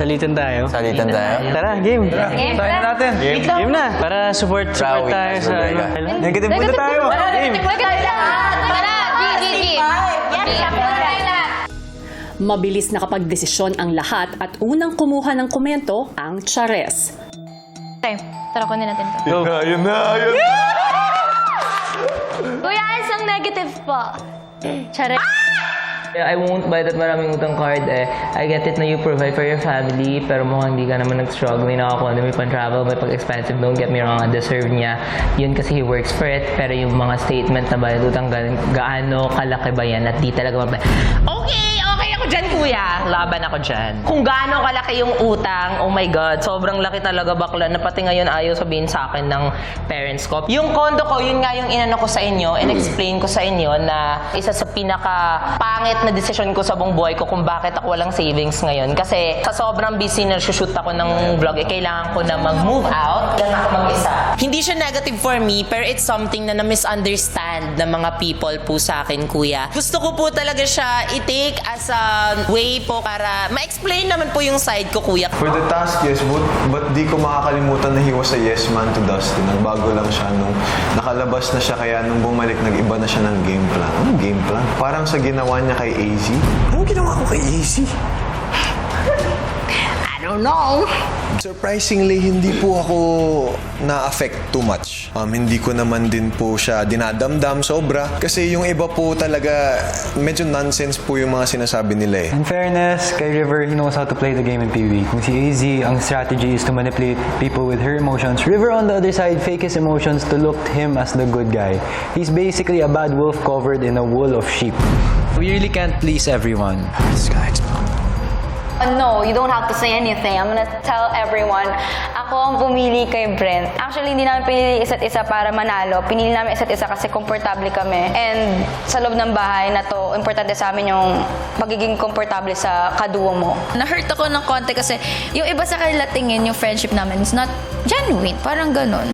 Salitan tayo. Salitan tayo. Tara, game. Game natin. Game na. Para support Rawi, tayo sa ano. Negative muna tayo. Game. Tara, G. Mabilis nakapagdesisyon ang lahat at unang kumuha ng komento ang Chares. Okay, tara kunin natin to. Ayun na. Kuya, isang negative po. Charet. I won't buy that maraming utang card eh. I get it na you provide for your family, pero mukhang hindi ka naman nag-struggle. May nakakuha na may pan-travel, may pag-expensive. Don't get me wrong, deserve niya. Yun kasi he works for it. Pero yung mga statement na bayad utang, gaano kalaki ba yan at di talaga mabay. Okay ako dyan, kuya. Laban ako dyan. Kung gaano kalaki yung utang, oh my God, sobrang laki talaga bakla na pati ngayon ayaw sabihin sa akin ng parents ko. Yung condo ko, yun nga yung inano ko sa inyo, and-explain ko sa inyo na isa sa pinaka-pangit na desisyon ko sa buong buhay ko kung bakit ako walang savings ngayon. Kasi sa sobrang busy na shoot ako ng vlog, kailangan ko na mag-move out. Kailangan ako mag-isa. Hindi siya negative for me, pero it's something na na-misunderstand ng mga people po sa akin, kuya. Gusto ko po talaga siya i-take as a way po para ma-explain naman po yung side ko, kuya. For the task, yes, but di ko makakalimutan na he was a yes man to Dustin. Nagbago lang siya nung nakalabas na siya, kaya nung bumalik, nag-iba na siya ng game plan. Anong game plan? Parang sa ginawa niya kay AZ. Anong ginawa ko kay AZ? I don't know. Surprisingly, hindi po ako na-affect too much. Hindi ko naman din po siya dinadamdam sobra. Kasi yung iba po talaga, medyo nonsense po yung mga sinasabi nila eh. In fairness, kay River, he knows how to play the game in PB. Kung si AZ, ang strategy is to manipulate people with her emotions. River, on the other side, fake his emotions to look him as the good guy. He's basically a bad wolf covered in a wool of sheep. We really can't please everyone. This guy, No, you don't have to say anything. I'm gonna tell everyone. Ako ang pumili kay Brent. Actually, hindi namin pinili isa't isa para manalo. Pinili namin isa't isa kasi komportable kami. And sa loob ng bahay na to, importante sa amin yung pagiging komportable sa kaduo mo. Na-hurt ako ng konti kasi yung iba sa kanila tingin yung friendship namin is not genuine. Parang ganun.